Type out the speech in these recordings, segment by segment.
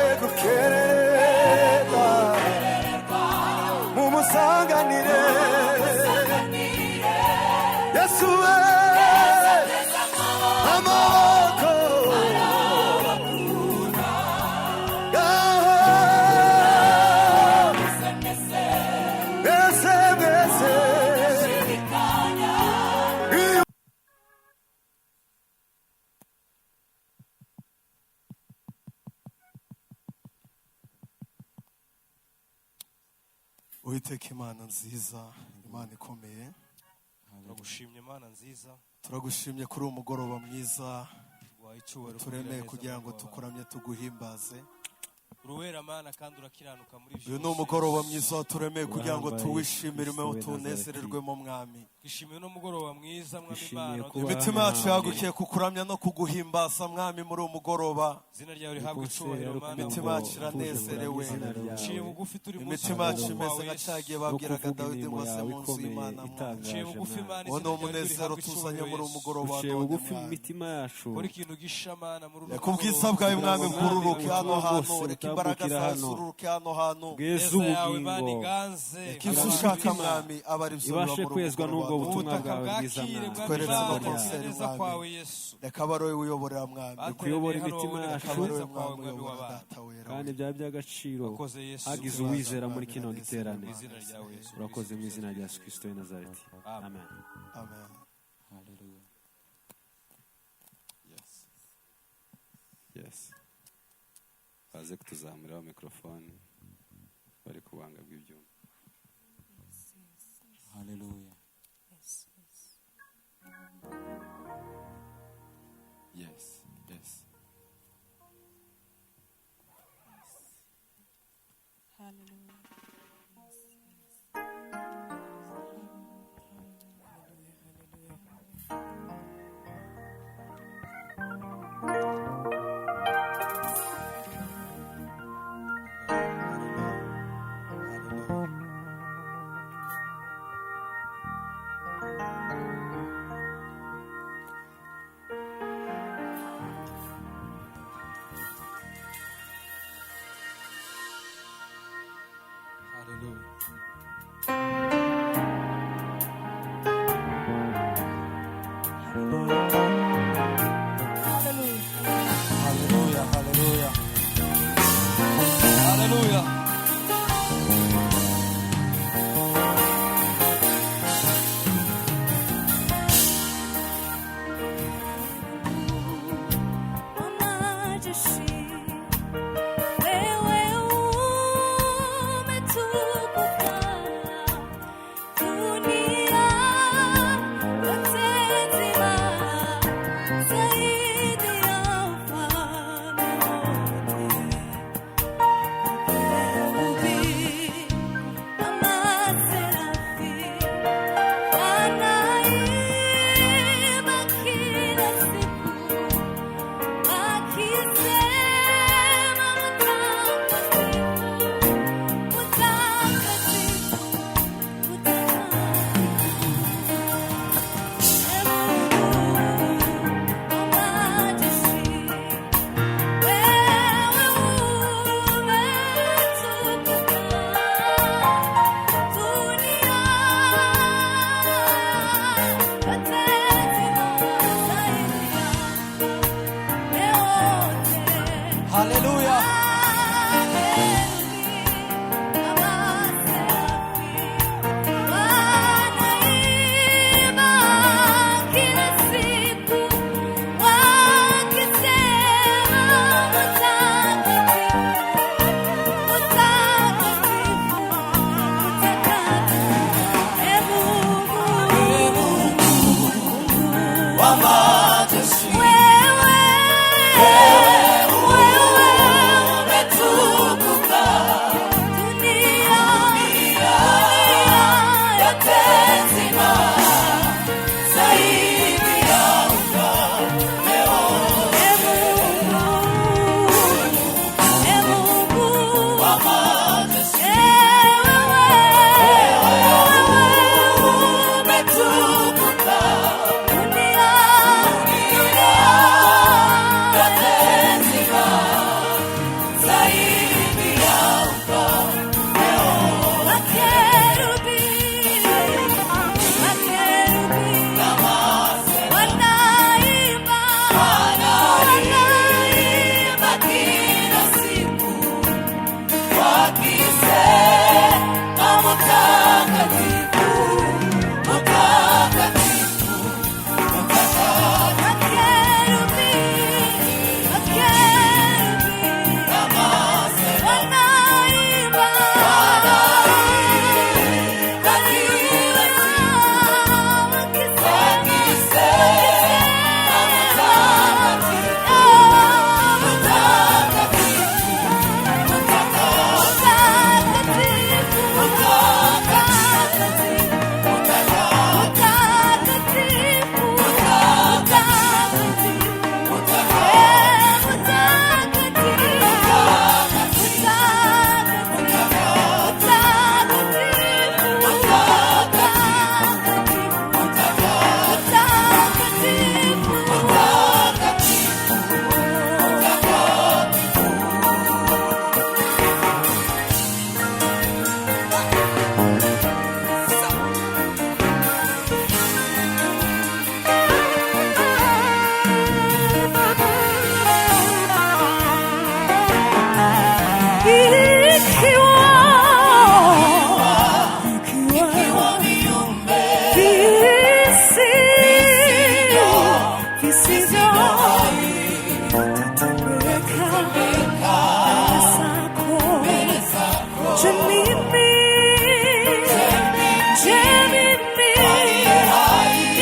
egukererwa mumusanganire Yesu we amaboko Uwiteka Imana nziza, Imana ikomeye, turagushimye Imana nziza, turagushimye kuri uyu mugoroba mwiza turemeye kugira ngo tukuramye tuguhimbaze. Uruwera Mana kandi urakiranuka muri byose. Uyu ni umugoroba mwiza turemeye kugira ngo tuwishimire tunezererwemo mwami. Twishimiye no mugoroba mwiza mwami Imana. Imitima yacu yagukiye kukuramya no kuguhimbaza mwami muri uyu mugoroba. Izina ryawe rihabwe icyubahiro Mana. Imitima yacu iranezerewe. Ciye bugufi turi munsi. Imitima yacu imeze nka cyagiye babwiraga Dawidi ngo ase munsi y'Imana. Ciye bugufi Imana. Uwo ni umunezero tuzanye muri uyu mugoroba wa none. bugufi imitima yacu. Buri kintu gisha Mana muri uyu mugoroba. Kubwiza bwawe mwami bwururuke hano hantu. Reka imbaraga zawe zururuke hano hantu. Bweza ubugingo. Ibyo ushaka mwami aba ari byo ibashe kwezwa n'ubwo butumwa bwawe bwiza mwami. Tweretse amakonseri mwami. Reka aba ari wowe uyoborera mwami. Kuyobora imitima yacu kandi byaba by'agaciro hagize uwizera muri kino giterane. Urakoze mu izina rya Yesu Kristo w'i Nazareti. Amen. Amen. Hallelujah. Yes. Baze kutuzamuriraho mikrofone bari ku buhanga bw'ibyuma. Hallelujah. Yes. Yes. Hallelujah. Wewe umetukuka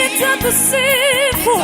Itakusifu,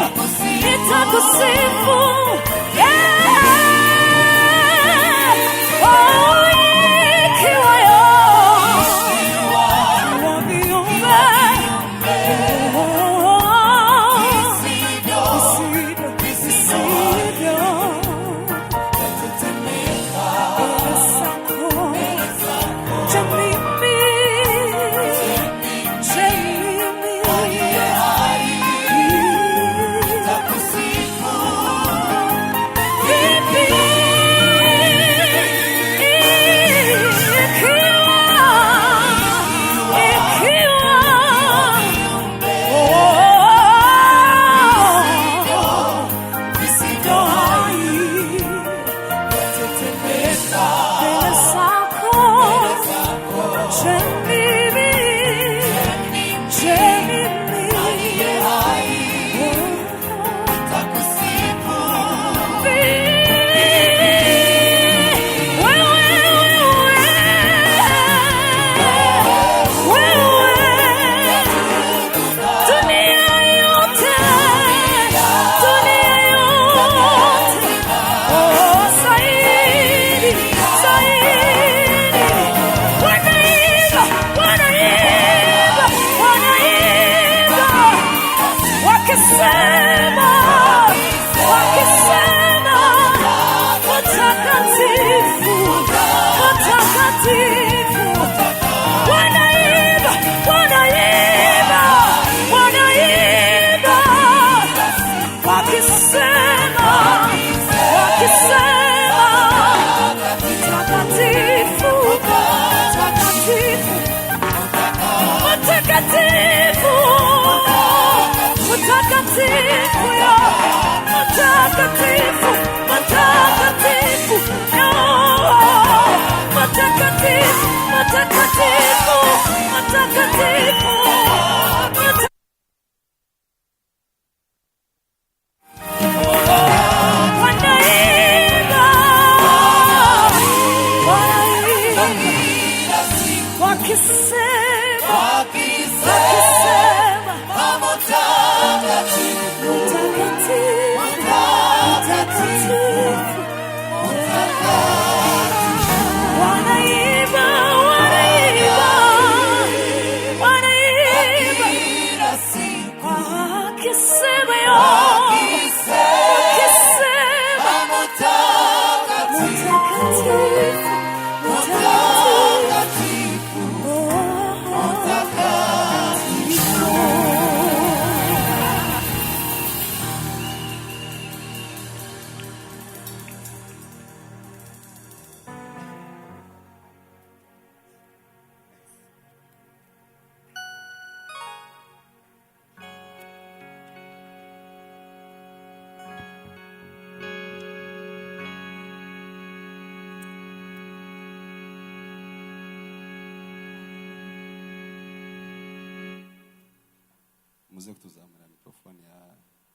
muze kutuzamura mikrofone ya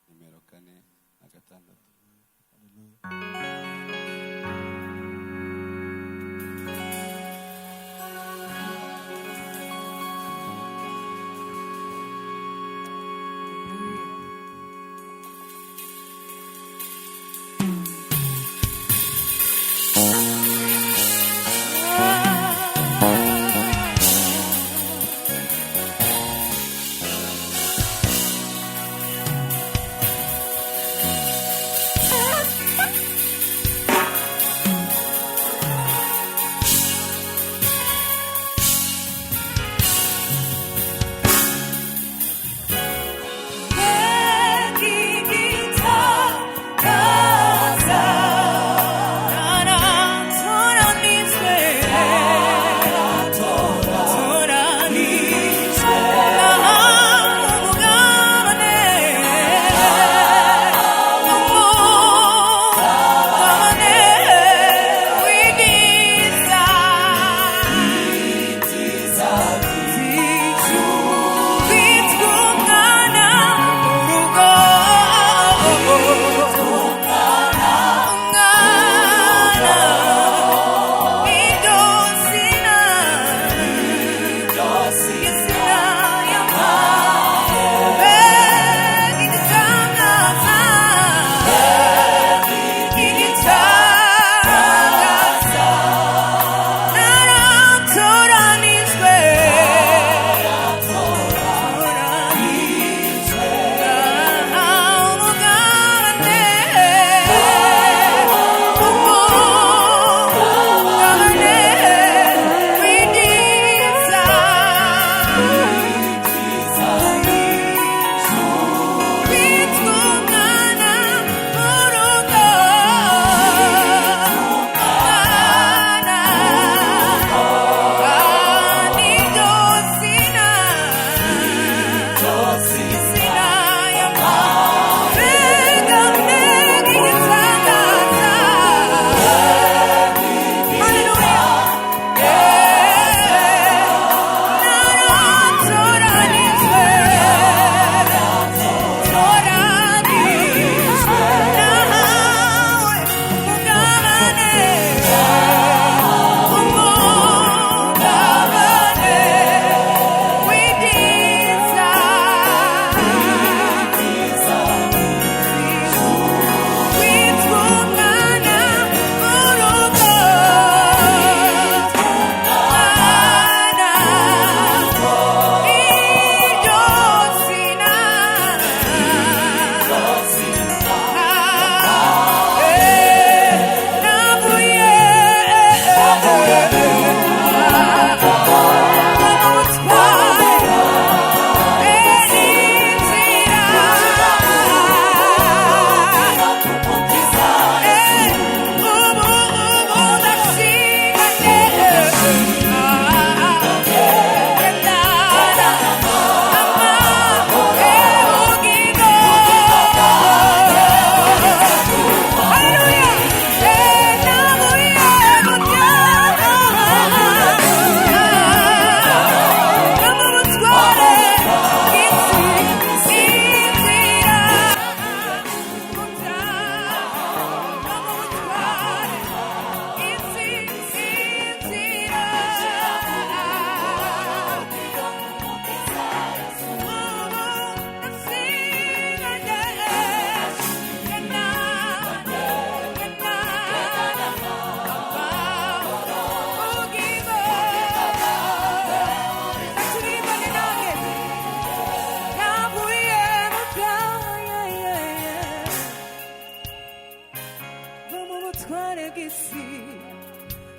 nimero 4 na 6.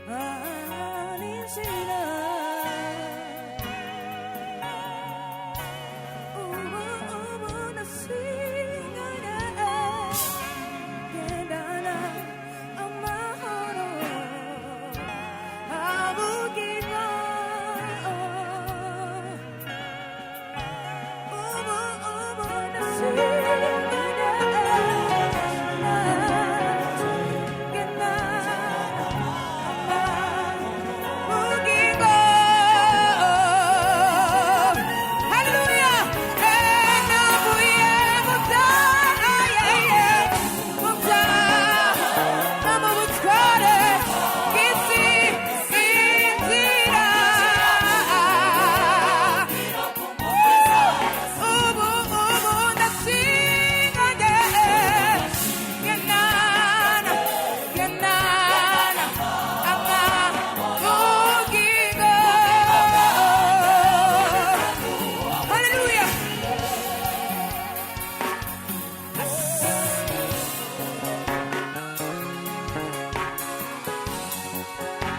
아니시라 나 시간에 깨달아 엄마로 아무기가 나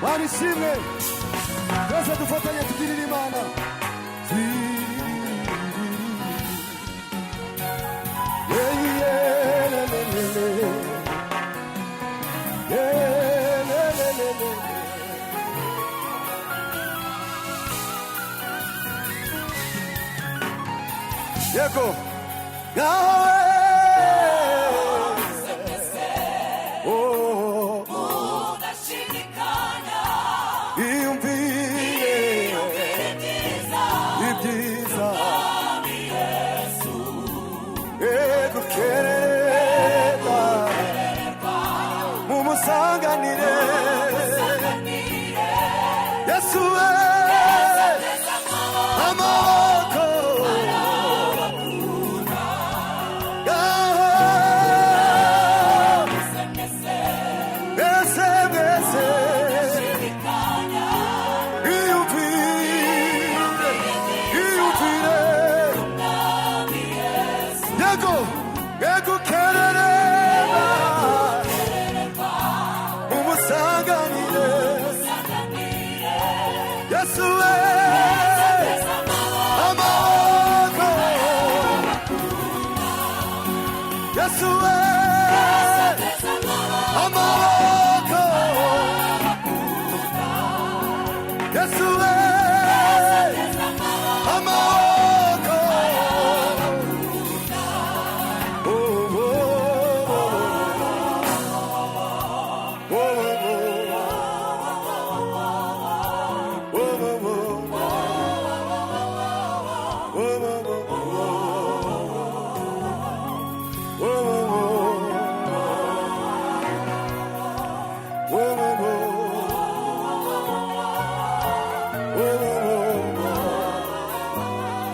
Wanishime Pesa tufuatanye tukirili mana Yeko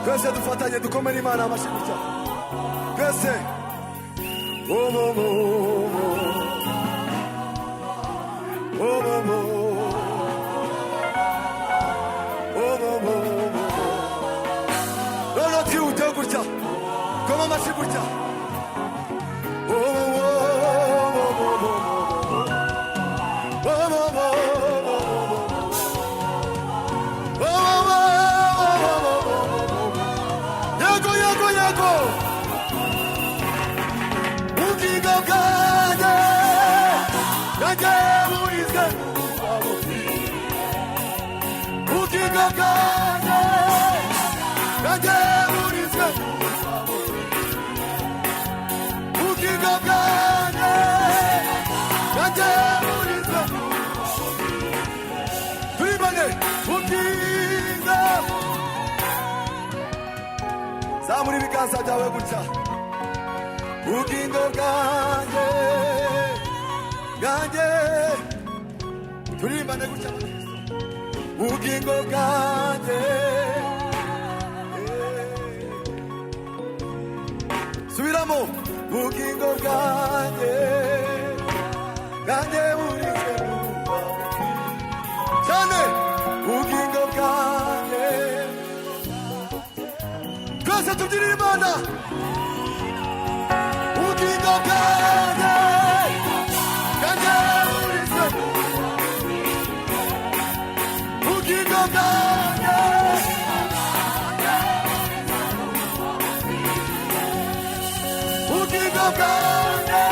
Pesa tufuatanye tukomeni mana mashimucha Pesa Lolo tiu tegucha Koma mashimucha Zamuri biganza byawe gutya ubugingo bwanjye turirimbane gutya ubugingo bwanjye subiramo ubugingo bwanjye burizwe cyane ubugingo bwanjye twese tubyinire Imana ubugingo bwanjye burizwe bwanjye ubugingo bwanjye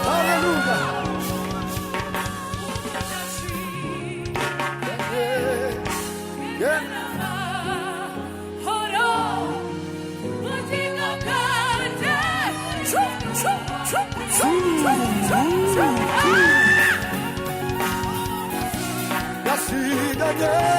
haleluya 야시다네